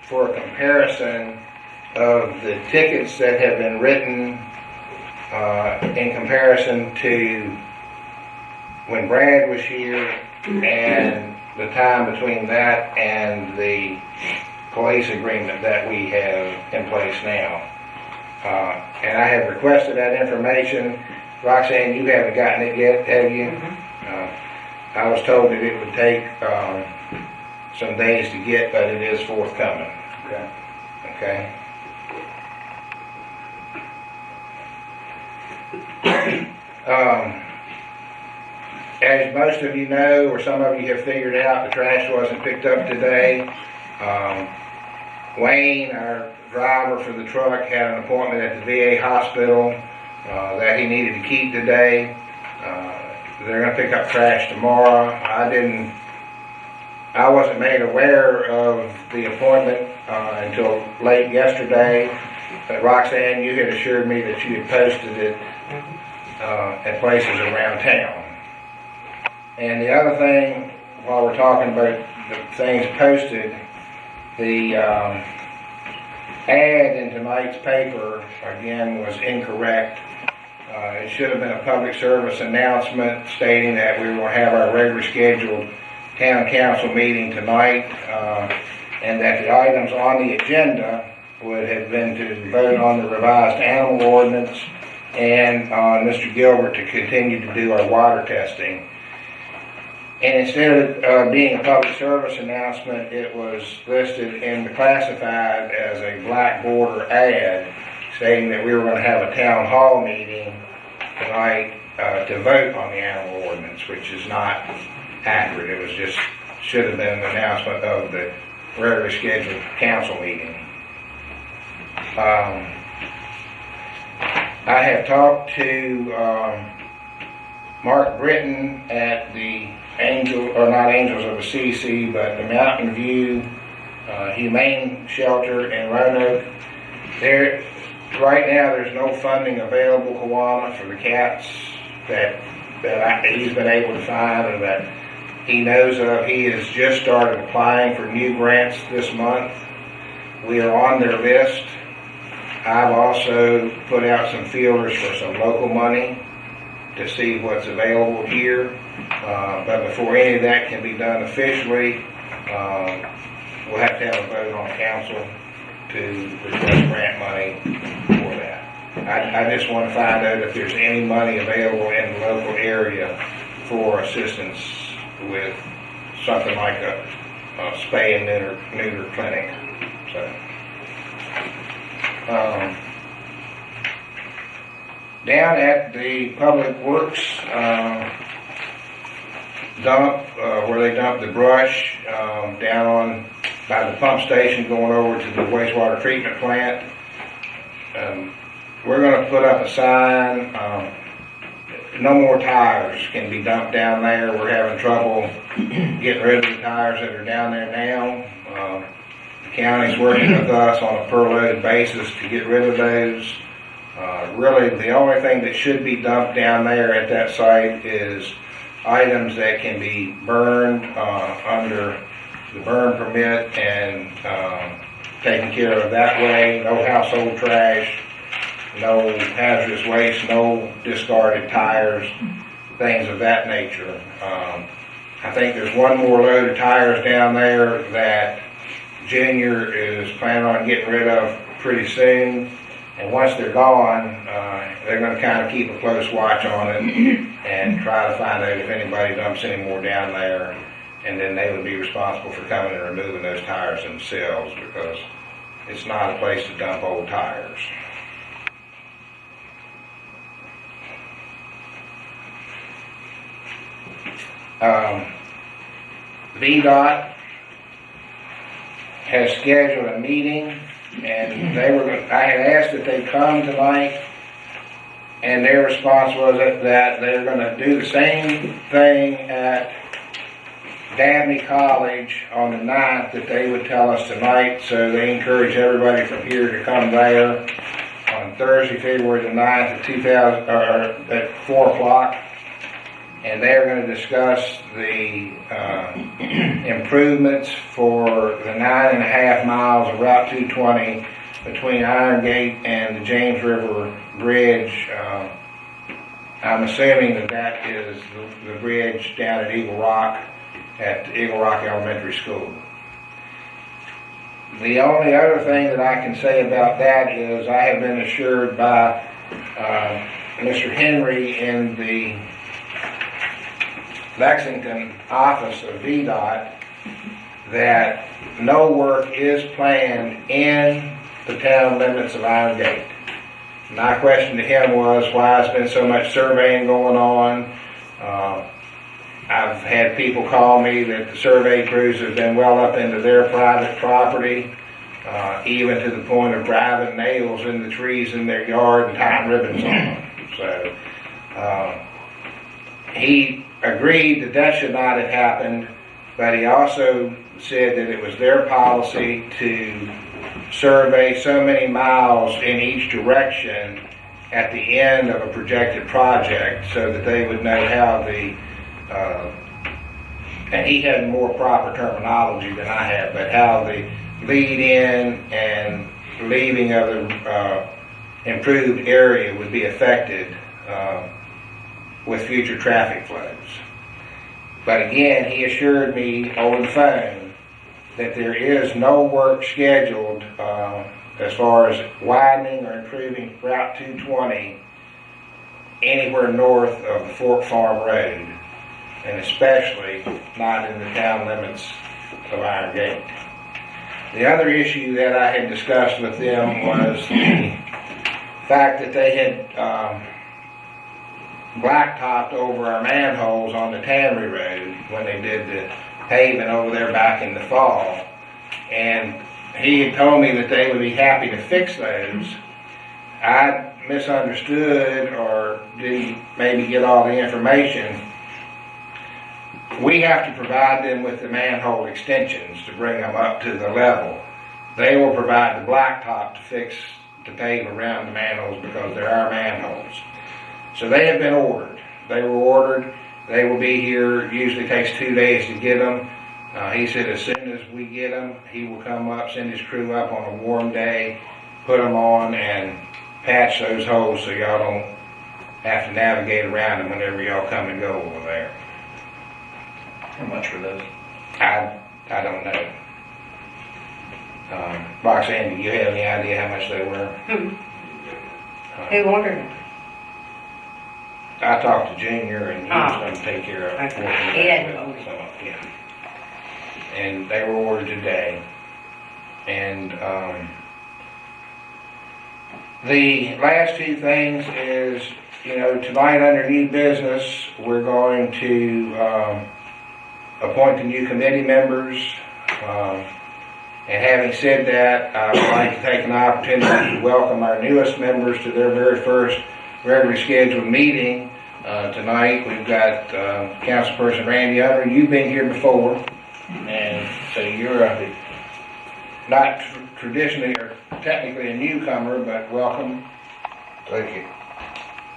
for a comparison of the tickets that have been written in comparison to when Brad was here and the time between that and the police agreement that we have in place now. And I have requested that information. Roxanne, you haven't gotten it yet, have you? Mm-hmm. I was told that it would take some days to get, but it is forthcoming. Okay. Okay. As most of you know, or some of you have figured out, the trash wasn't picked up today. Wayne, our driver for the truck, had an appointment at the VA hospital that he needed to keep today. They're going to pick up trash tomorrow. I wasn't made aware of the appointment until late yesterday. But Roxanne, you had assured me that you had posted it at places around town. And the other thing, while we're talking about the things posted, the ad in tonight's paper, again, was incorrect. It should have been a public service announcement stating that we will have our regular scheduled town council meeting tonight, and that the items on the agenda would have been to vote on the revised animal ordinance and on Mr. Gilbert to continue to do our water testing. And instead of being a public service announcement, it was listed in the classified as a black border ad stating that we were going to have a town hall meeting tonight to vote on the animal ordinance, which is not accurate. It was just, should have been an announcement of the regularly scheduled council meeting. I have talked to Mark Britton at the Angels of the CC, but the Mountain View Humane Shelter in Roanoke. Right now there's no funding available, Kawana, for the cats that he's been able to find or that he knows of. He has just started applying for new grants this month. We are on their list. I've also put out some feelers for some local money to see what's available here. But before any of that can be done officially, we'll have to have a vote on council to request grant money for that. I just want to find out if there's any money available in the local area for assistance with something like a spay and neuter clinic. So, down at the Public Works dump, where they dump the brush, down on by the pump station going over to the wastewater treatment plant, we're going to put up a sign, no more tires can be dumped down there. We're having trouble getting rid of the tires that are down there now. The county's working with us on a per load basis to get rid of those. Really, the only thing that should be dumped down there at that site is items that can be burned under the burn permit and taken care of that way. No household trash, no hazardous waste, no discarded tires, things of that nature. I think there's one more load of tires down there that Junior is planning on getting rid of pretty soon. And once they're gone, they're going to kind of keep a close watch on it and try to find out if anybody dumps any more down there. And then they would be responsible for coming and removing those tires themselves, because it's not a place to dump old tires. VDOT has scheduled a meeting, and I had asked that they come tonight, and their response was that they're going to do the same thing at Dabney College on the 9th that they would tell us tonight. So they encourage everybody from here to come there on Thursday, February the 9th at 4 o'clock. And they're going to discuss the improvements for the 9.5 miles of Route 220 between Iron Gate and the James River Bridge. I'm assuming that that is the bridge down at Eagle Rock Elementary School. The only other thing that I can say about that is I have been assured by Mr. Henry in the Lexington office of VDOT that no work is planned in the town limits of Iron Gate. My question to him was why there's been so much surveying going on. I've had people call me that the survey crews have been well up into their private property, even to the point of driving nails in the trees in their yard and tying ribbons on them. So he agreed that that should not have happened, but he also said that it was their policy to survey so many miles in each direction at the end of a projected project so that they would know how the and he had more proper terminology than I have, but how the lead in and leaving of the improved area would be affected with future traffic flows. But again, he assured me over the phone that there is no work scheduled as far as widening or improving Route 220 anywhere north of the Fork Farm Road, and especially not in the town limits of Iron Gate. The other issue that I had discussed with them was the fact that they had blacktopped over our manholes on the Tannery Road when they did the paving over there back in the fall. And he had told me that they would be happy to fix those. I misunderstood or didn't maybe get all the information. We have to provide them with the manhole extensions to bring them up to the level. They will provide the blacktop to pave around the manholes because they're our manholes. So they have been ordered. They were ordered. They will be here. It usually takes 2 days to get them. He said as soon as we get them, he will come up, send his crew up on a warm day, put them on, and patch those holes so y'all don't have to navigate around them whenever y'all come and go over there. How much were those? I don't know. Roxanne, do you have any idea how much they were? Who ordered them? I talked to Junior, and he was going to take care of it. Okay. He hadn't ordered. So, yeah. And they were ordered today. And the last two things is, tonight under new business, we're going to appoint the new committee members. And having said that, I would like to take an opportunity to welcome our newest members to their very first regularly scheduled meeting. Tonight we've got Councilperson Randy Unroe. You've been here before, and so you're not traditionally or technically a newcomer, but welcome. Thank you.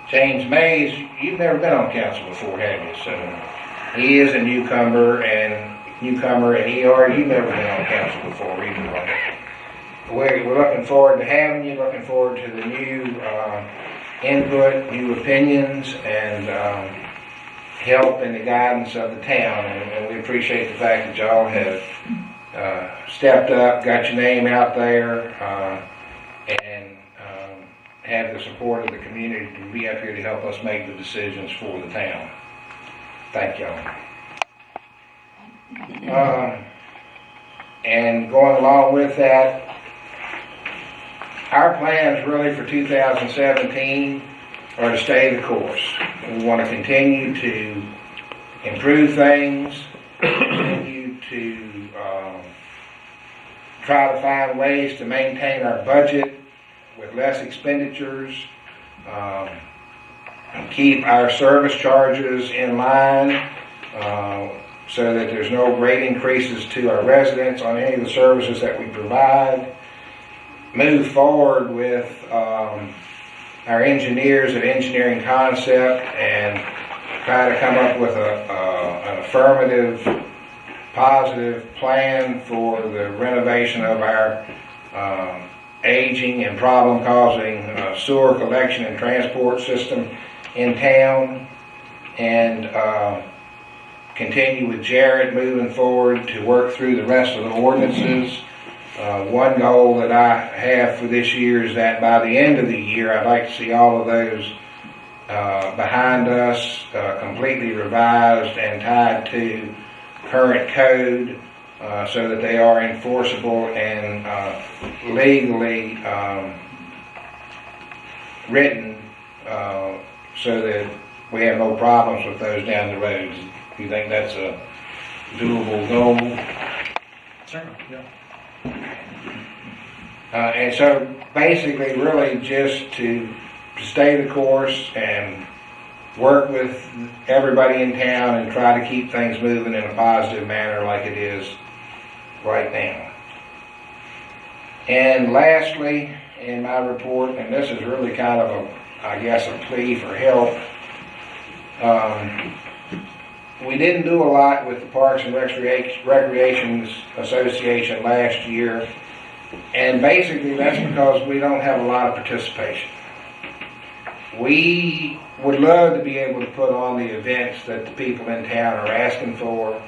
James Mays, you've never been on council before, have you? So he is a newcomer, and E.R., you've never been on council before either, right? We're looking forward to having you, looking forward to the new input, new opinions, and help in the guidance of the town. And we appreciate the fact that y'all have stepped up, got your name out there, and have the support of the community to be up here to help us make the decisions for the town. Thank y'all. And going along with that, our plans really for 2017 are to stay the course. We want to continue to improve things, continue to try to find ways to maintain our budget with less expenditures, and keep our service charges in line, so that there's no rate increases to our residents on any of the services that we provide. Move forward with our engineers at Engineering Concept and try to come up with an affirmative, positive plan for the renovation of our aging and problem-causing sewer collection and transport system in town, and continue with Jared moving forward to work through the rest of the ordinances. One goal that I have for this year is that by the end of the year, I'd like to see all of those behind us, completely revised and tied to current code, so that they are enforceable and legally written, so that we have no problems with those down the road. Do you think that's a doable goal? Certainly, yeah. And so basically really just to stay the course and work with everybody in town and try to keep things moving in a positive manner like it is right now. And lastly, in my report, and this is really kind of I guess a plea for help, we didn't do a lot with the Parks and Recreations Association last year, and basically that's because we don't have a lot of participation. We would love to be able to put on the events that the people in town are asking for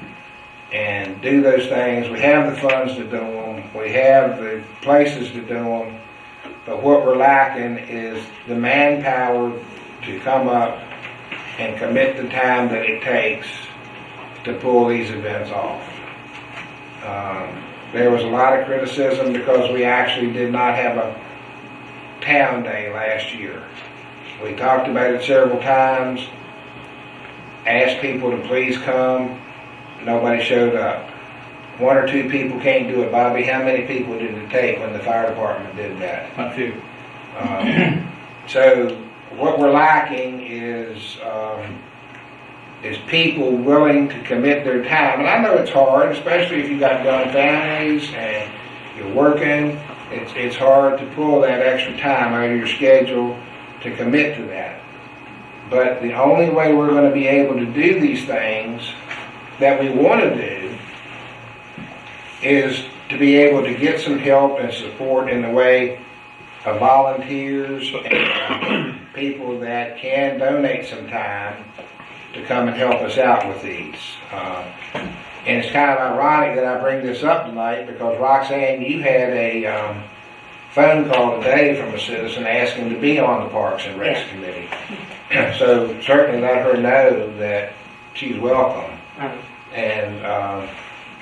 and do those things. We have the funds to do them, we have the places to do them, but what we're lacking is the manpower to come up and commit the time that it takes to pull these events off. There was a lot of criticism because we actually did not have a town day last year. We talked about it several times, asked people to please come, nobody showed up. One or two people can't do it. Bobby, how many people did it take when the fire department did that? A few. So what we're lacking is people willing to commit their time. And I know it's hard, especially if you've got young families and you're working. It's hard to pull that extra time out of your schedule to commit to that. But the only way we're going to be able to do these things that we want to do is to be able to get some help and support in the way of volunteers and people that can donate some time to come and help us out with these. And it's kind of ironic that I bring this up tonight because Roxanne, you had a phone call today from a citizen asking to be on the Parks and Recs Committee. So certainly let her know that she's welcome. And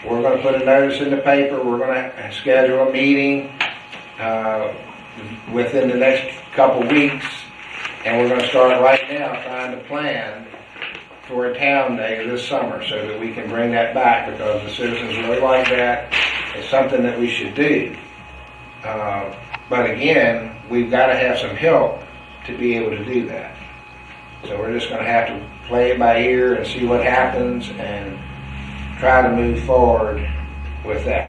we're going to put a notice in the paper. We're going to schedule a meeting within the next couple weeks, and we're going to start right now trying to plan for a town day this summer so that we can bring that back because the citizens really like that. It's something that we should do. But again, we've got to have some help to be able to do that. So we're just going to have to play it by ear and see what happens and try to move forward with that.